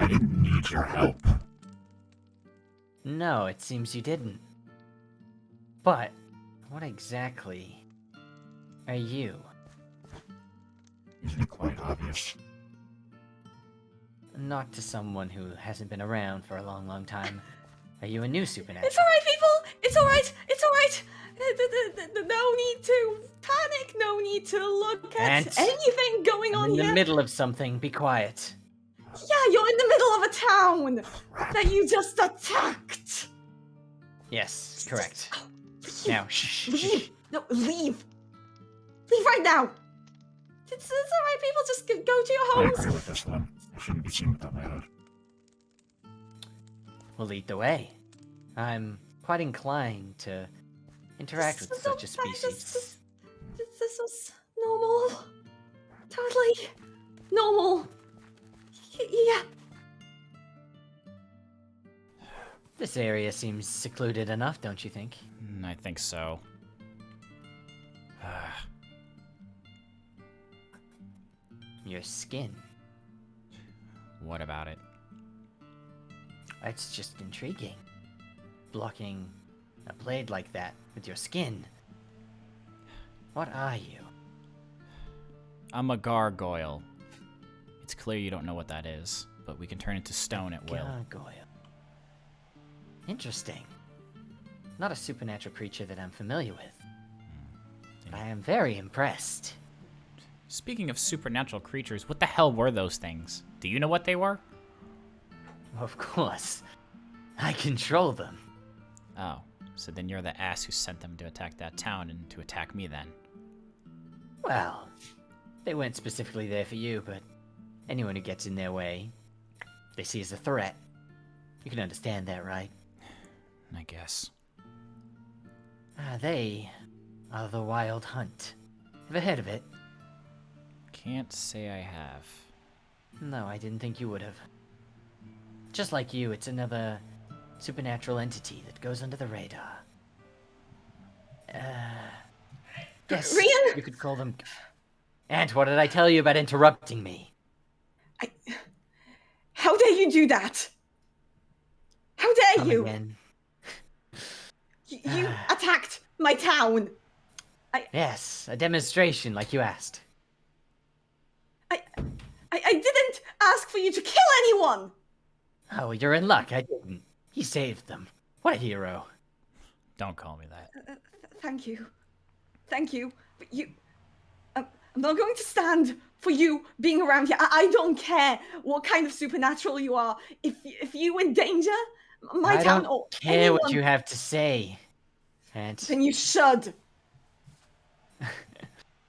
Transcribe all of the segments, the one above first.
didn't need your help. No, it seems you didn't. But, what exactly are you? Isn't it quite obvious? Not to someone who hasn't been around for a long time. Are you a new supernatural? It's alright, people! It's alright! It's alright! No need to panic, no need to look at Ant, anything going I'm on in the here. middle of something. Be quiet. Yeah, you're in the middle of a town that you just attacked. Yes, correct. Leave. Now, shh. Leave. No, leave. Leave right now. It's alright, people. Just go to your I homes. agree with this then. I shouldn't be seen without my hood. We'll lead the way. I'm quite inclined to interact with such a species. This was normal. Totally normal. Yeah. This area seems secluded enough, don't you think? I think so. Your skin. What about it? It's just intriguing. Blocking a blade like that with your skin. What are you? I'm a gargoyle. It's clear you don't know what that is, but we can turn into stone at will. Gargoyle. Interesting. Not a supernatural creature that I'm familiar with. I am very impressed. Speaking of supernatural creatures, what the hell were those things? Do you know what they were? Of course. I control them. Oh, so then you're the ass who sent them to attack that town and to attack me then. Well, they weren't specifically there for you, but anyone who gets in their way, they see as a threat. You can understand that, right? I guess. They are the Wild Hunt. Ever heard of it? Can't say I have. No, I didn't think you would have. Just like you, it's another supernatural entity that goes under the radar. Yes, Rian? you could call them... And what did I tell you about interrupting me? How dare you do that? How dare Come you? again. You attacked my town. Yes, a demonstration like you asked. I didn't ask for you to kill anyone. Oh, you're in luck, I didn't. He saved them. What a hero. Don't call me that. Thank you. Thank you. But I'm not going to stand for you being around here. I don't care what kind of supernatural you are. If you endanger my I town don't or care anyone, what you have to say. And then you should.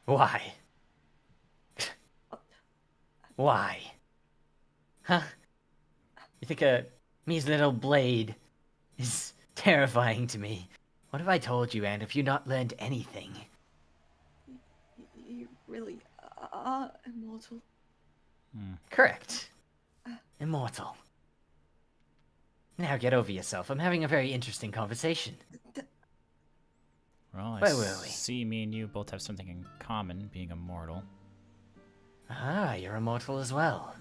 why? Why? Huh? You think a measly little blade is terrifying to me? What have I told you, and have you not learned anything? You really are immortal. Correct. Immortal. Now get over yourself. I'm having a very interesting conversation. Well, Where were we? see me and you both have something in common, being immortal. Ah, you're immortal as well.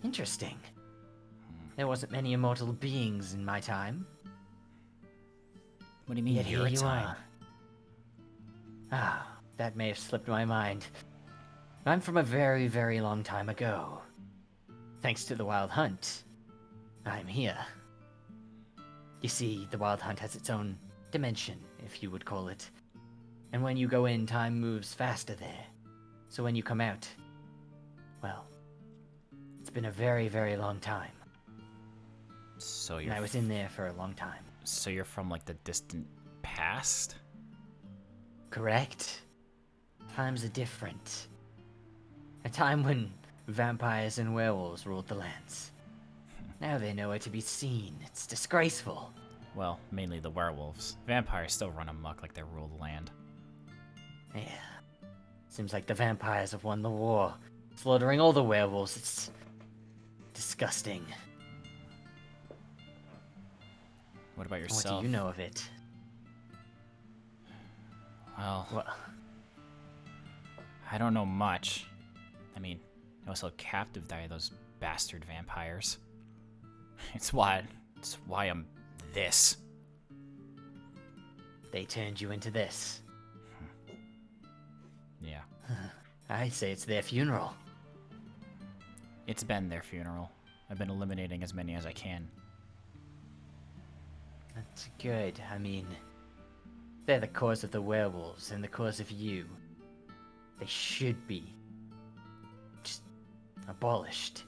Interesting. There wasn't many immortal beings in my time. What do you mean, Yet your here you time? are. Ah, that may have slipped my mind. I'm from a very, very long time ago. Thanks to the Wild Hunt, I'm here. You see, the Wild Hunt has its own dimension, if you would call it. And when you go in, time moves faster there. So when you come out, well, it's been a very, very long time. So And you're I was in there for a long time. so you're from like the distant past? Correct? Times are different. A time when vampires and werewolves ruled the lands. Now they're nowhere to be seen. It's disgraceful. Well, mainly the werewolves. Vampires still run amok like they rule the land. Yeah. Seems like the vampires have won the war, slaughtering all the werewolves. It's disgusting. What about What yourself? do you know of it? Well, Well, I don't know much. I mean, I was held captive by those bastard vampires. It's why I'm this. They turned you into this. Yeah. I say it's their funeral. It's been their funeral. I've been eliminating as many as I can. That's good. I mean, they're the cause of the werewolves and the cause of you. They should be just abolished.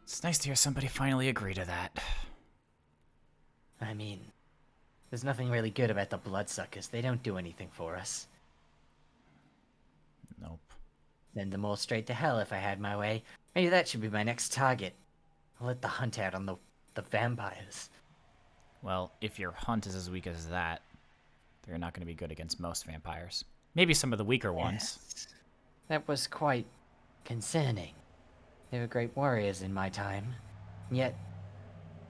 It's nice to hear somebody finally agree to that. I mean, there's nothing really good about the bloodsuckers. They don't do anything for us. Nope. Send them all straight to hell if I had my way. Maybe that should be my next target. I'll let the hunt out on the vampires. Well, if your hunt is as weak as that, they're not going to be good against most vampires. Maybe some of the weaker ones. Yes. That was quite concerning. They were great warriors in my time. Yet,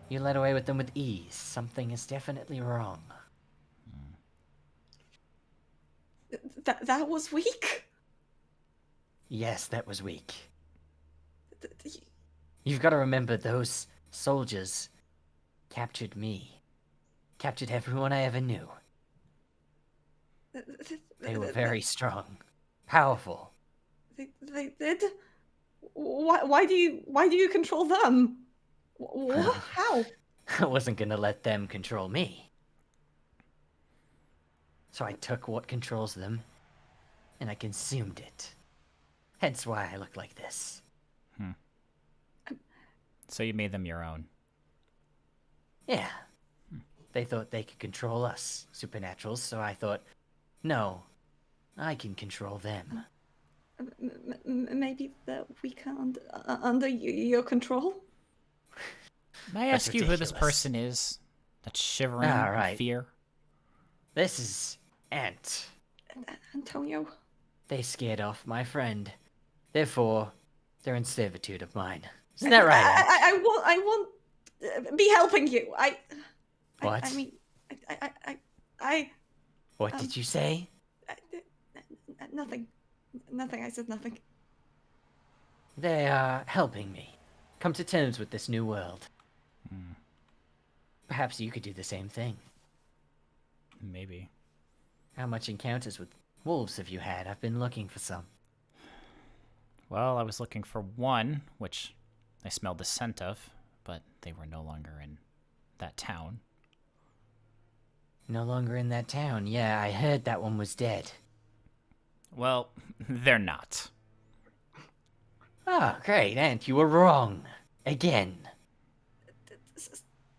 you led away with them with ease. Something is definitely wrong. That was weak. Yes, that was weak. You've got to remember those soldiers captured me. Captured everyone I ever knew. They were very strong. Powerful. They did? Why do you control them? What? How? I wasn't gonna let them control me. So I took what controls them, and I consumed it. Hence why I look like this. So you made them your own. Yeah. They thought they could control us, supernaturals, so I thought, no, I can control them. Maybe they're weaker under your control? May I That's ask you who this ridiculous. person is? That's shivering All in right. fear? This is Ant. Antonio? They scared off my friend. Therefore, they're in servitude of mine. Isn't that right, Ant? I won't be helping you. What? I mean, I What did you say? nothing. Nothing. I said nothing. They are helping me come to terms with this new world. Perhaps you could do the same thing. Maybe. How much encounters with wolves have you had? I've been looking for some. Well, I was looking for one, which I smelled the scent of, but they were no longer in that town. No longer in that town. Yeah, I heard that one was dead. Well, they're not. Ah, great, Ant, you were wrong. Again.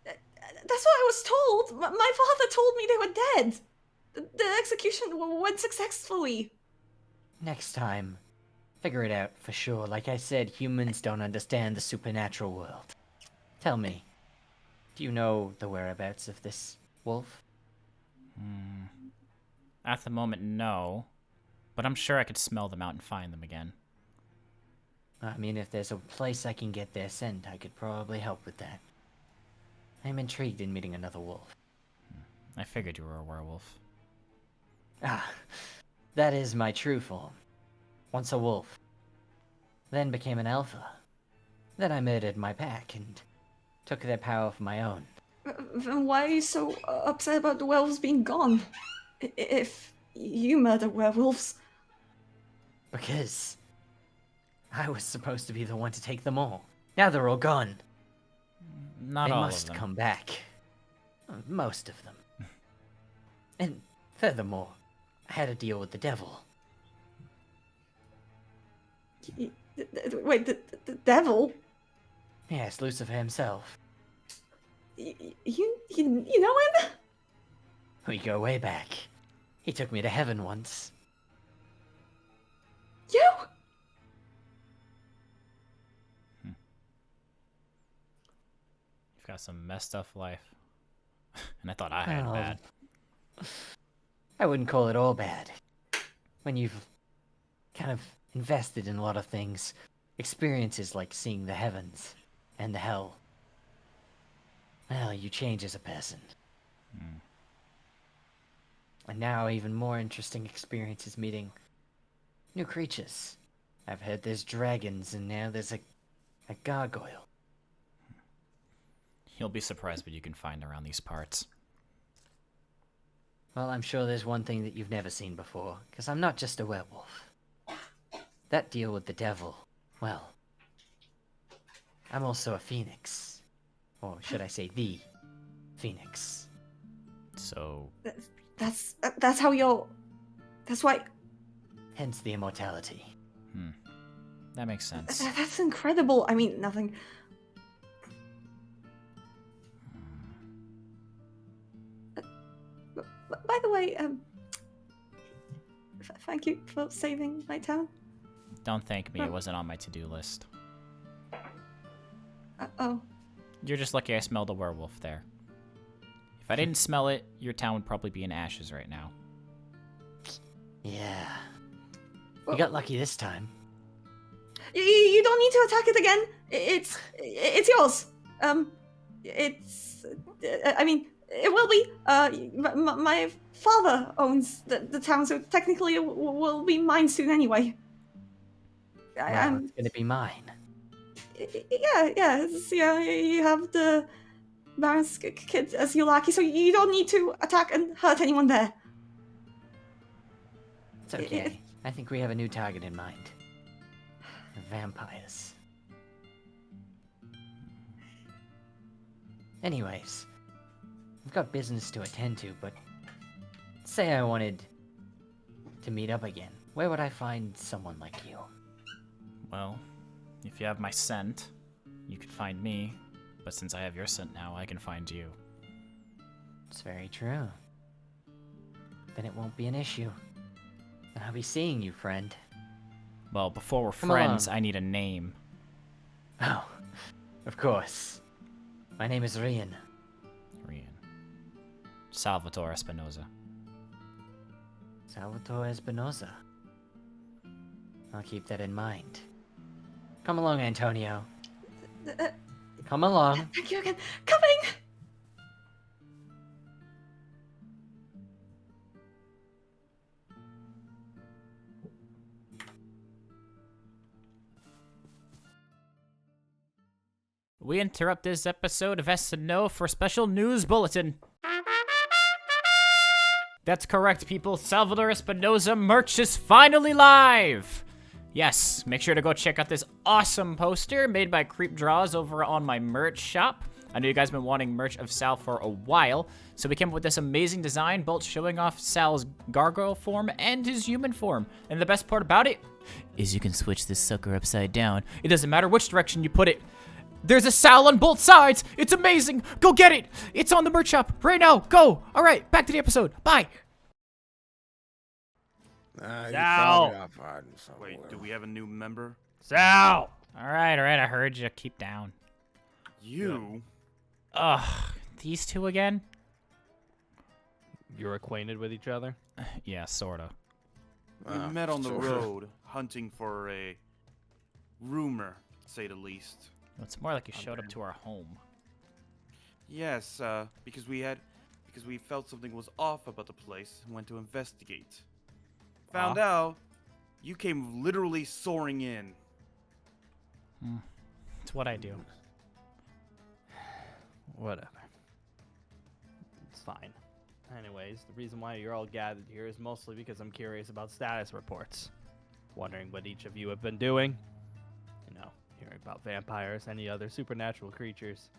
That's what I was told. My father told me they were dead. The execution went successfully. Next time, figure it out for sure. Like I said, humans don't understand the supernatural world. Tell me, do you know the whereabouts of this wolf? At the moment, no. But I'm sure I could smell them out and find them again. I mean, if there's a place I can get their scent, I could probably help with that. I'm intrigued in meeting another wolf. I figured you were a werewolf. Ah, that is my true form. Once a wolf. Then became an alpha. Then I murdered my pack and took their power for my own. Then why are you so upset about the werewolves being gone? If you murder werewolves. Because I was supposed to be the one to take them all. Now they're all gone. Not They all must of them. come back. Most of them. And furthermore, I had to deal with the devil. Wait, the devil? Yes, Lucifer himself. You know him? We go way back. He took me to heaven once. You? You've got some messed up life. And I thought I had it Oh. bad. I wouldn't call it all bad. When you've kind of invested in a lot of things, experiences like seeing the heavens and the hell, well, you change as a person. And now even more interesting experiences meeting new creatures. I've heard there's dragons, and now there's a gargoyle. You'll be surprised what you can find around these parts. Well, I'm sure there's one thing that you've never seen before, because I'm not just a werewolf. That deal with the devil, well, I'm also a phoenix. Or should I say the phoenix. So, That's how you're... That's why... Hence the immortality. that makes sense. That's incredible. I mean, nothing... By the way, thank you for saving my town. Don't thank me, it wasn't on my to-do list. Oh. You're just lucky I smelled a werewolf there. If I didn't smell it, your town would probably be in ashes right now. Yeah. You got lucky this time. You don't need to attack it again. It's yours. I mean, it will be. My father owns the town, so technically it will be mine soon anyway. Well, it's gonna be mine. Yeah. You have the Baron's kid as your lackey, so you don't need to attack and hurt anyone there. It's okay. I think we have a new target in mind. The vampires. Anyways, I've got business to attend to, but say I wanted to meet up again. Where would I find someone like you? Well, if you have my scent, you could find me. But since I have your scent now, I can find you. It's very true. Then it won't be an issue. And I'll be seeing you, friend. Well, before we're Come friends, on. I need a name. Oh, of course. My name is Rian. Rian. Salvatore Espinosa. Salvatore Espinosa. I'll keep that in mind. Come along, Antonio. Come along. Thank you again. Coming! We interrupt this episode of SNO for a special news bulletin. That's correct, people. Salvador Espinosa merch is finally live! Yes, make sure to go check out this awesome poster made by CreepDraws over on my merch shop. I know you guys have been wanting merch of Sal for a while, so we came up with this amazing design, both showing off Sal's gargoyle form and his human form. And the best part about it is you can switch this sucker upside down. It doesn't matter which direction you put it. There's a Sal on both sides. It's amazing. Go get it. It's on the merch shop right now. Go. All right, back to the episode. Bye. Sal! Wait, do we have a new member? Sal! All right, I heard you. Keep down. You? Ugh, these two again? You're acquainted with each other? Yeah, sorta. We met on the road, hunting for a rumor, to say the least. It's more like you showed up to our home. Yes, because we felt something was off about the place and went to investigate. Found out you came literally soaring in. It's what I do. Whatever. It's fine. Anyways, the reason why you're all gathered here is mostly because I'm curious about status reports. Wondering what each of you have been doing. You know, hearing about vampires, any other supernatural creatures.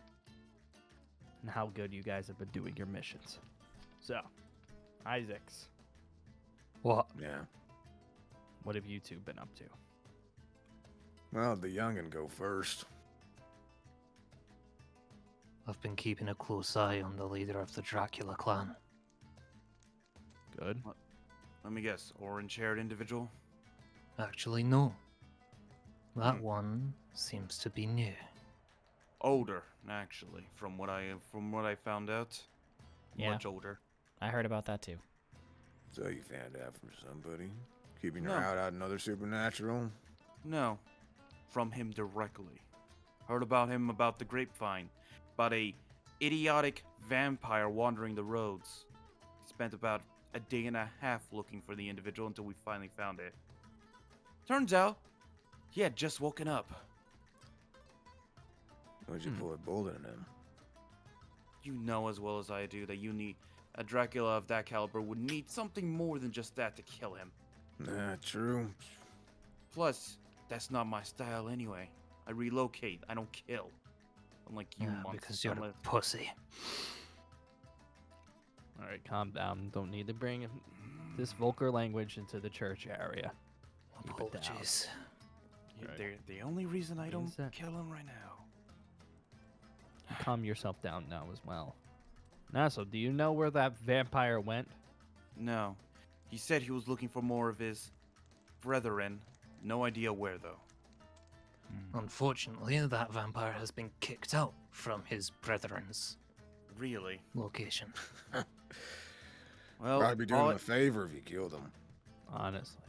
And how good you guys have been doing your missions. So, Isaacs. What? Yeah. What have you two been up to? Well, the young'un go first. I've been keeping a close eye on the leader of the Dracula clan. Good. Let me guess, orange-haired individual? Actually, no. That one seems to be new. Older, actually, from what I found out. Yeah. Much older. I heard about that too. So you found out from somebody? Keeping No. her out another supernatural? No, from him directly. Heard about him about the grapevine, about a idiotic vampire wandering the roads. Spent about a day and a half looking for the individual until we finally found it. Turns out, He had just woken up. Why'd you pull a bullet in him? You know as well as I do that a Dracula of that caliber would need something more than just that to kill him. Nah, true. Plus, that's not my style anyway. I relocate, I don't kill. Unlike you monks. Because you're a pussy. All right, calm down. Don't need to bring this vulgar language into the church area. Keep it down. Apologies. The only reason I don't Exact- kill him right now. Calm yourself down now as well. Naso, do you know where that vampire went? No. He said he was looking for more of his brethren. No idea where, though. Unfortunately, that vampire has been kicked out from his brethren's Really? location. Well, Probably be doing all him a favor if you killed him. Honestly.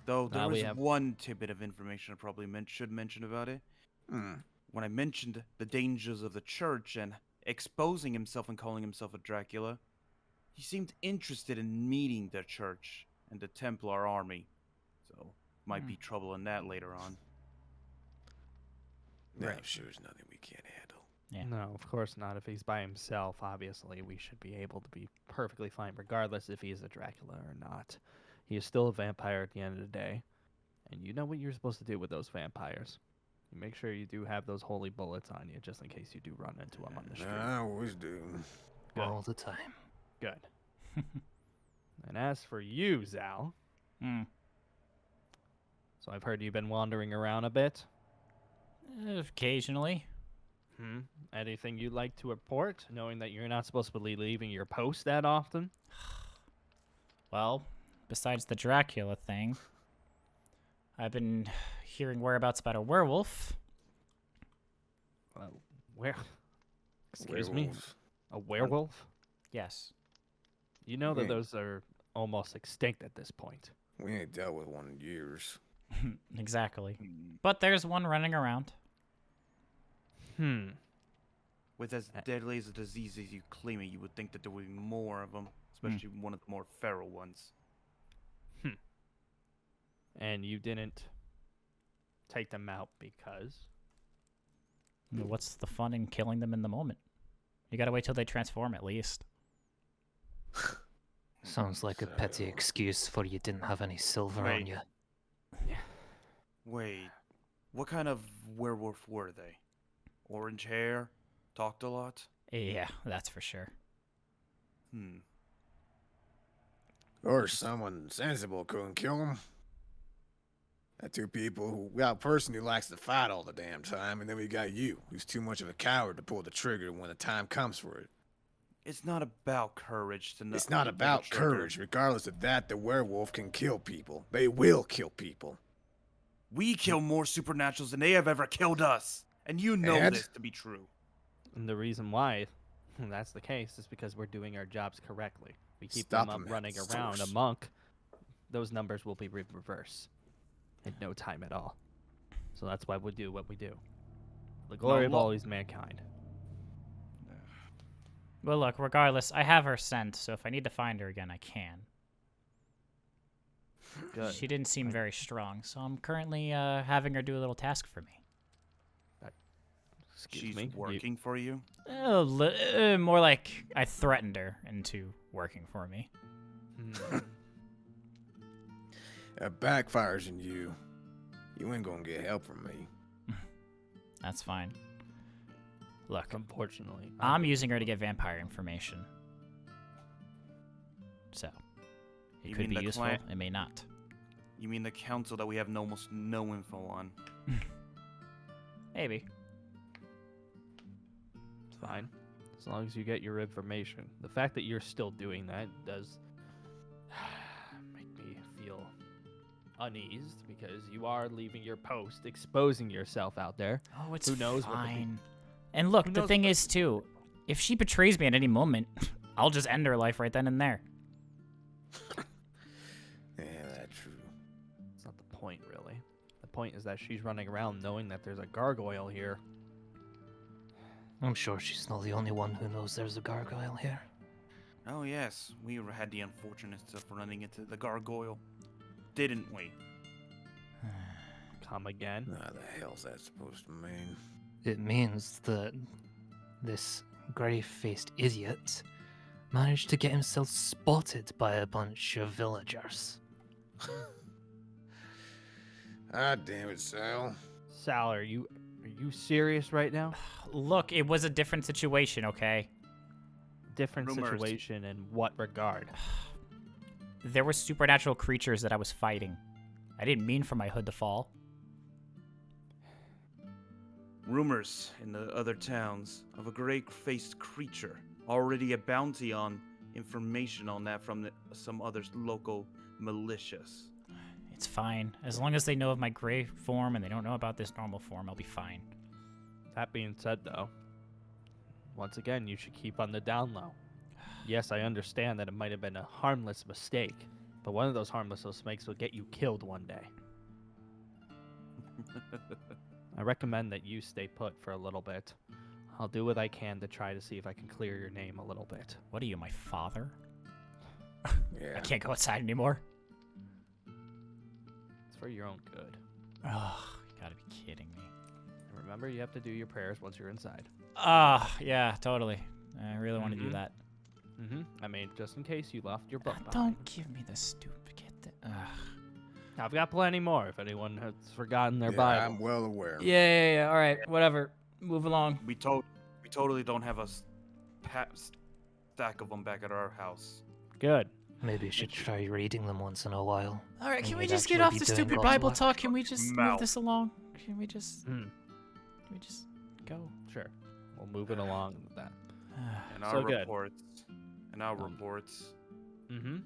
though there Now we is have- one tidbit of information I probably should mention about it. When I mentioned the dangers of the church and exposing himself and calling himself a Dracula, he seemed interested in meeting the church and the Templar army. So, might be trouble in that later on. Nah, Right. I'm sure there's nothing we can't handle. Yeah. No, of course not. If he's by himself, obviously, we should be able to be perfectly fine, regardless if he is a Dracula or not. He is still a vampire at the end of the day. And you know what you're supposed to do with those vampires. You make sure you do have those holy bullets on you, just in case you do run into them on the street. I always do. Good. All the time. Good. And as for you, Zal, so I've heard you've been wandering around a bit. Occasionally. Anything you'd like to report, knowing that you're not supposed to be leaving your post that often? Well, besides the Dracula thing, I've been hearing whereabouts about a werewolf. Where? Excuse me? Werewolves. A werewolf? Yes. You know that Yeah. those are almost extinct at this point. We ain't dealt with one in years. Exactly. But there's one running around. With as deadly as a disease as you claim it, you would think that there would be more of them, especially one of the more feral ones. And you didn't take them out because? What's the fun in killing them in the moment? You gotta wait till they transform at least. Sounds like a petty excuse for you didn't have any silver on Wait. you. Wait, what kind of werewolf were they? Orange hair? Talked a lot? Yeah, that's for sure. Or someone sensible couldn't kill him. Got two people who got a person who likes to fight all the damn time, and then we got you, who's too much of a coward to pull the trigger when the time comes for it. It's not about courage to It's not about courage. Regardless of that, the werewolf can kill people. They will kill people. We kill more supernaturals than they have ever killed us. And you know And? this to be true. And the reason why that's the case is because we're doing our jobs correctly. We keep Stop them him at running the around source. a monk, those numbers will be reversed in no time at all. So that's why we do what we do. The glory of all is mankind. Well, look, regardless, I have her scent, so if I need to find her again, I can. Good. She didn't seem very strong, so I'm currently having her do a little task for me. Excuse She's me. you- working for you? More like I threatened her into working for me. That backfires on you. You ain't gonna get help from me. That's fine. Look, Unfortunately, I'm using her to get vampire information. So, it You could mean be the useful, clan- it may not. You mean the council that we have almost no info on? Maybe. it's fine. As long as you get your information. The fact that you're still doing that does make me feel uneased because you are leaving your post, exposing yourself out there. Oh, it's Who knows what the fine. And look, Who the knows thing what- is, too, if she betrays me at any moment, I'll just end her life right then and there. Yeah, that's true. It's not the point, really. The point is that she's running around knowing that there's a gargoyle here. I'm sure she's not the only one who knows there's a gargoyle here. Oh yes, we had the unfortunate stuff running into the gargoyle. Didn't we? Come again? How the hell's that supposed to mean? It means that this grey-faced idiot managed to get himself spotted by a bunch of villagers. Ah, damn it, Sal. Sal, are you serious right now? Look, it was a different situation, okay? Different Rumors. situation in what regard? There were supernatural creatures that I was fighting. I didn't mean for my hood to fall. Rumors in the other towns of a gray-faced creature. Already a bounty on information on that from some other local militias. It's fine. As long as they know of my gray form and they don't know about this normal form, I'll be fine. That being said, though, once again, you should keep on the down low. Yes, I understand that it might have been a harmless mistake, but one of those harmless mistakes will get you killed one day. I recommend that you stay put for a little bit. I'll do what I can to try to see if I can clear your name a little bit. What are you, my father? Yeah. I can't go outside anymore. It's for your own good. Oh, you gotta be kidding me. And remember, you have to do your prayers once you're inside. Yeah, totally. I really want to do Mhm. that. I mean, just in case you left your book behind. Don't give me the stupid. Get the. I've got plenty more if anyone has forgotten their Yeah, Bible. I'm well aware. Yeah. All right, whatever. Move along. We totally don't have a stack of them back at our house. Good. Maybe you should try reading them once in a while. All right, And can we you'd just get actually off be the doing stupid God's Bible work. talk? Can we just move Mouth. this along? Can we just go? Sure. We'll move it along with that. And So our good. reports. And our reports. Mm-hmm.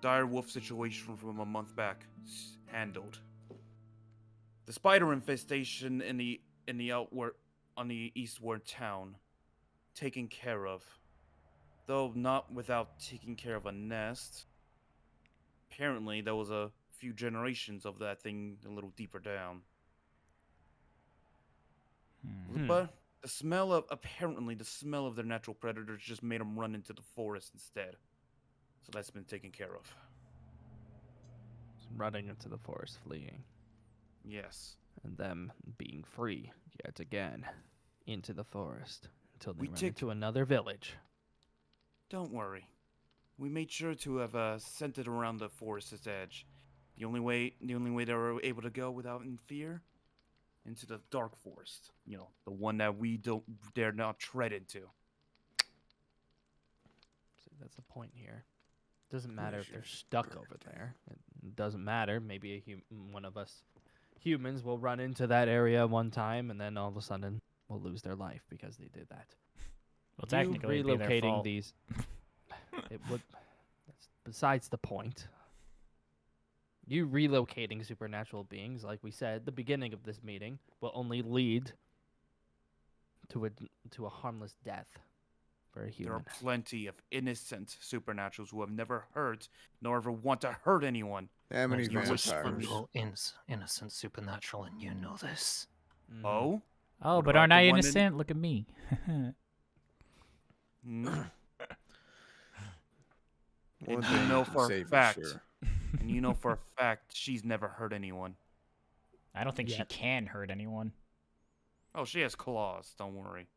Dire wolf situation from a month back. Handled. The spider infestation in the eastward town. Taken care of. Though not without taking care of a nest. Apparently there was a few generations of that thing a little deeper down. But the smell of their natural predators just made them run into the forest instead. So that's been taken care of. Running into the forest, fleeing, Yes. and them being free yet again into the forest until they We run took- into another village. Don't worry. We made sure to have sent it around the forest's edge. The only way they were able to go without in fear, into the dark forest. You know, the one that we don't dare not tread into. See, that's the point here. Doesn't matter if they're Pleasure stuck over there. It doesn't matter. Maybe one of us humans will run into that area one time, and then all of a sudden will lose their life because they did that. Well, You technically, it'd be their relocating fault. these, it would. That's besides the point. You relocating supernatural beings, like we said at the beginning of this meeting, will only lead to a harmless death for a There human. are plenty of innocent supernaturals who have never hurt nor ever want to hurt anyone. How many You wish for vampires? me. Well, innocent supernatural, and you know this. Mhm. Oh? Oh, What but about aren't the I one in- innocent? Look at me. Mm. One And thing you know can for say a fact. sure. And you know for a fact she's never hurt anyone. I don't think she Yet. can hurt anyone. Oh, she has claws. Don't worry.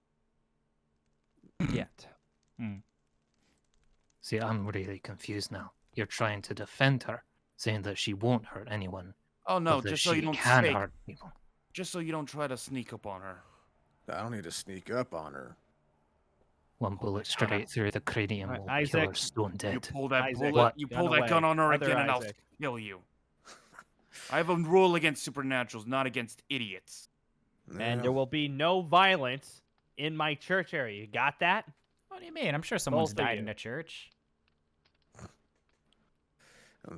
Yet. See, I'm really confused now. You're trying to defend her, saying that she won't hurt anyone. Oh no, but that just so you she don't can snake. hurt people. Just so you don't try to sneak up on her. I don't need to sneak up on her. One bullet straight through the cranium Alright, will kill her Isaac, stone You dead. pull that Isaac, bullet. What? You Gun pull that away. gun on her Other again, and I'll Isaac. kill you. I have a rule against supernaturals, not against idiots. And there Well, will be no violence in my church area. You got that? What do you mean? I'm sure someone's Both of died in you. a church.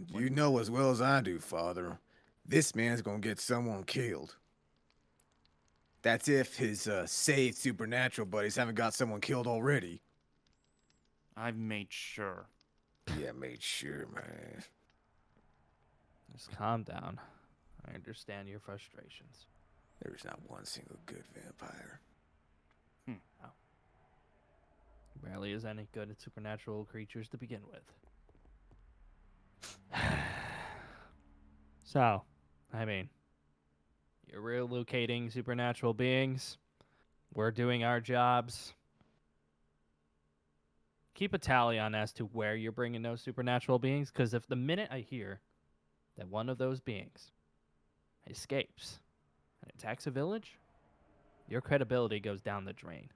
you know as well as I do, Father. This man's gonna get someone killed. That's if his saved supernatural buddies haven't got someone killed already. I've made sure. Yeah, made sure, man. Just calm down. I understand your frustrations. There's not one single good vampire. Rarely is any good at supernatural creatures to begin with. So, I mean, You're relocating supernatural beings. We're doing our jobs. Keep a tally on as to where you're bringing those supernatural beings, because if the minute I hear that one of those beings escapes and attacks a village, your credibility goes down the drain.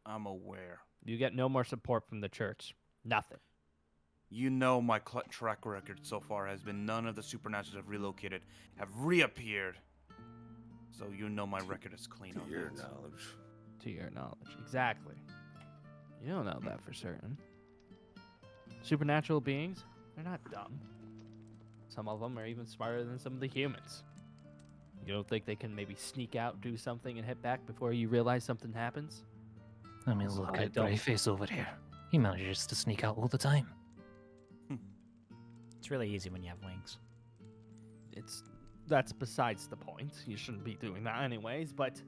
I'm aware. You get no more support from the church. Nothing. You know my track record so far has been none of the supernaturals have relocated, have reappeared. So you know my record is clean To on your that. knowledge. To your knowledge. Exactly. You don't know that for certain. Supernatural beings, they're not dumb. Some of them are even smarter than some of the humans. You don't think they can maybe sneak out, do something, and hit back before you realize something happens? I mean, look I at don't- Greyface over here. He manages to sneak out all the time. It's really easy when you have wings. That's besides the point. You shouldn't be doing that anyways, but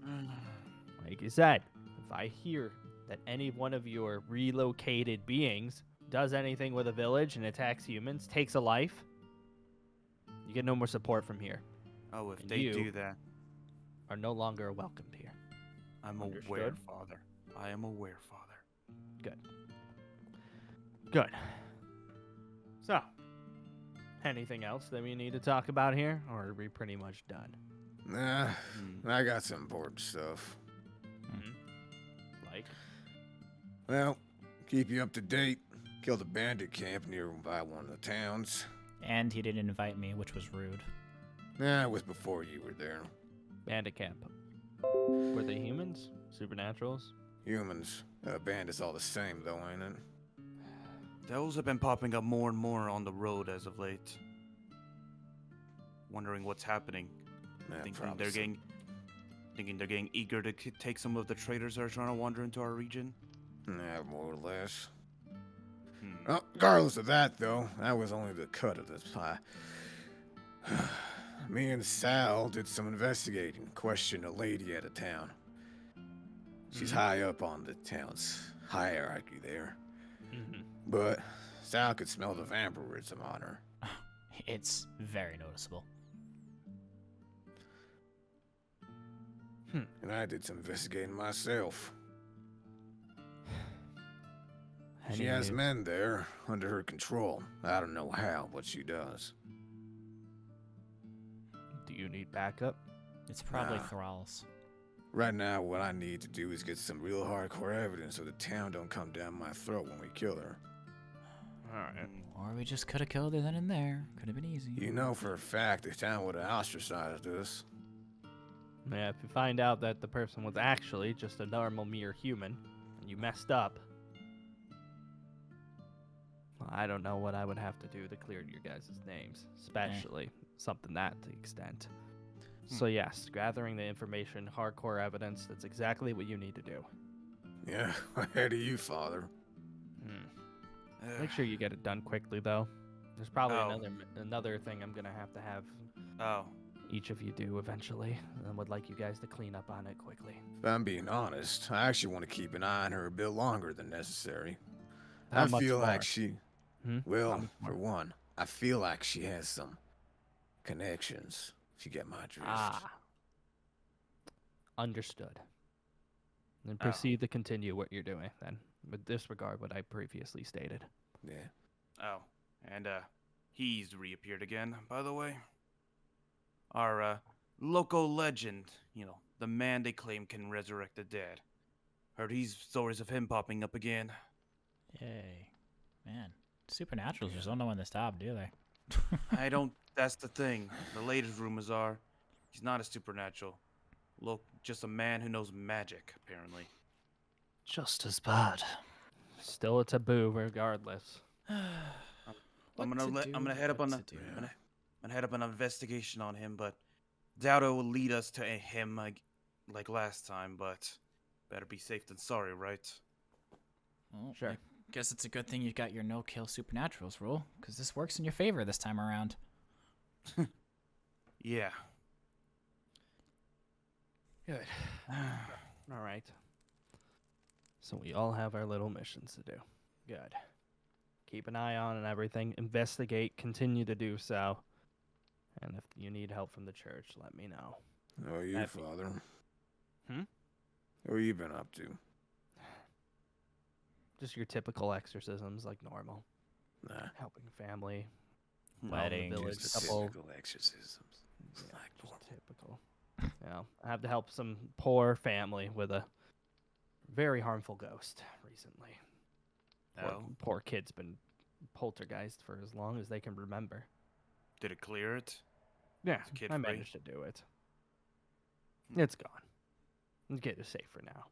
like you said, if I hear that any one of your relocated beings does anything with a village and attacks humans, takes a life, you get no more support from here. Oh, if And they you- do that, Are no longer welcomed here. I'm aware, Understood? Father. I am aware, Father. Good. So, anything else that we need to talk about here, or are we pretty much done? Nah, Hmm. I got some important stuff. Like, Well, keep you up to date. Killed a bandit camp nearby one of the towns. And he didn't invite me, which was rude. Nah, it was before you were there. bandit camp. Were they humans? Supernaturals? Humans. Bandits all the same, though, ain't it? Those have been popping up more and more on the road as of late. Wondering what's happening. Nah, Thinking probably they're some- getting eager to take some of the traders that are trying to wander into our region. Nah, more or less. Hmm. Well, regardless of that, though, that was only the cut of this pie. Me and Sal did some investigating, questioned a lady at a town. She's high up on the town's hierarchy there. Mm-hmm. But Sal could smell the vampirism on her. It's very noticeable. And I did some investigating myself. She has men there under her control. I don't know how, but she does. Do you need backup? It's probably Nah. thralls. Right now, what I need to do is get some real hardcore evidence so the town don't come down my throat when we kill her. Alright. Or we just could have killed her then and there. Could have been easy. You know for a fact the town would have ostracized us. Yeah, if you find out that the person was actually just a normal mere human, and you messed up, well, I don't know what I would have to do to clear your guys' names, especially something that to the extent. So yes, gathering the information, hardcore evidence, that's exactly what you need to do. Yeah, ahead of you, father. Make sure you get it done quickly, though. There's probably Oh. another thing I'm gonna have Oh, each of you do eventually, and would like you guys to clean up on it quickly. If I'm being honest, I actually want to keep an eye on her a bit longer than necessary. How I much feel more? like she... Hmm? Well, How much for one, I feel like she has some connections. If you get my drift. Understood. Then Oh. proceed to continue what you're doing, then, with disregard what I previously stated. Yeah. oh, and he's reappeared again, by the way. Our local legend, the man they claim can resurrect the dead. Heard he's stories of him popping up again. Yay. Man. Supernaturals just don't know when to stop, do they? I don't. That's the thing. The latest rumors are he's not a supernatural. Look, just a man who knows magic, apparently. Just as bad. Still a taboo, regardless. I'm gonna head up on I'm gonna head up an investigation on him, but doubt it will lead us to him like last time. But better be safe than sorry, right? Well, Sure. I guess it's a good thing you got your no-kill supernaturals rule, because this works in your favor this time around. Yeah. Good. All right. So we all have our little missions to do. Good. Keep an eye on and everything. Investigate. Continue to do so. And if you need help from the church, let me know. How are you, Happy. Father? Hmm? What have you been up to? Just your typical exorcisms, like normal. Nah. Helping family. out in the Weddings. village, Just a couple. typical exorcisms. Yeah, Like just normal. typical. You know, I have to help some poor family with a very harmful ghost recently. Oh, Poor kid's been poltergeist for as long as they can remember. did it clear it? Yeah, Is the kid I free? managed to do it. It's gone. The kid is safe for now.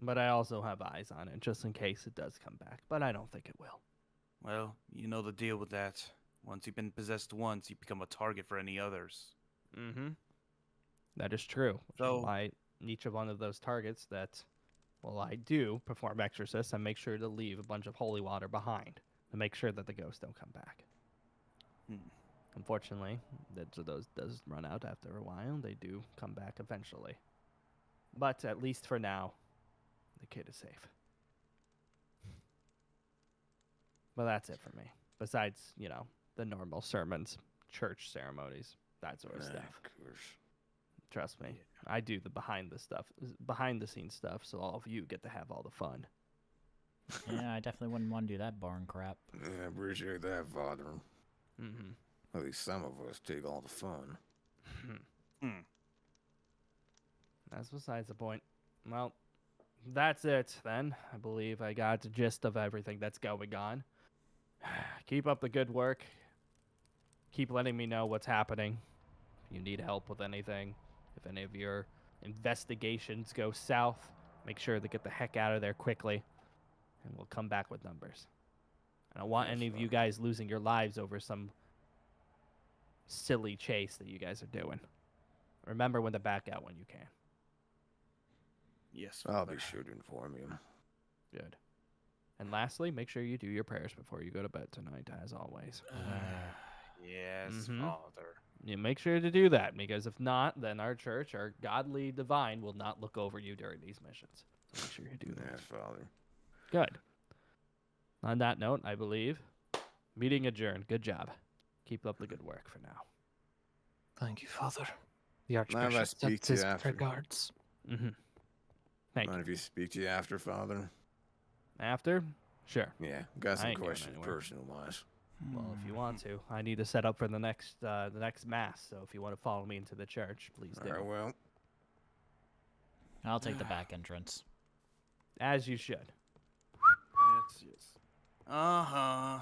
But I also have eyes on it just in case it does come back. But I don't think it will. Well, you know the deal with that. Once you've been possessed once, you become a target for any others. Mm-hmm. That is true. Which So- is why each of one of those targets that, well, I do perform exorcists, I make sure to leave a bunch of holy water behind to make sure that the ghosts don't come back. Hmm. Unfortunately, those does run out after a while. They do come back eventually. But at least for now, the kid is safe. But that's it for me. Besides, you know, the normal sermons, church ceremonies, that sort of stuff. Of course. Trust me, I do the behind the scenes stuff, so all of you get to have all the fun. Yeah, I definitely wouldn't want to do that boring crap. Yeah, I appreciate that, Father. Mm-hmm. At least some of us take all the fun. Hmm. That's besides the point. Well, that's it then. I believe I got the gist of everything that's going on. Keep up the good work. Keep letting me know what's happening. If you need help with anything, if any of your investigations go south, make sure to get the heck out of there quickly, and we'll come back with numbers. I don't want Yes, any of you Father. guys losing your lives over some silly chase that you guys are doing. Remember when to back out when you can. Yes, I'll Father. be sure to inform you. Good. And lastly, make sure you do your prayers before you go to bed tonight, as always. Yes, Mhm. Father. You make sure to do that, because if not, then our church, our godly divine, will not look over you during these missions. So make sure you do that. Yes, Father. Good. On that note, I believe, meeting adjourned. Good job. Keep up the good work for now. Thank you, Father. The Mind if I Archbishop speak sends to you his after? regards. Mm-hmm. Thank Mind you. if you speak to you after, Father? After? Sure. Yeah, got I some ain't going questions, anywhere. personal wise. Well, if you want to, I need to set up for the next mass. So if you want to follow me into the church, please do. Alright, well, I'll take the back entrance. As you should. Yes, yes. Uh-huh.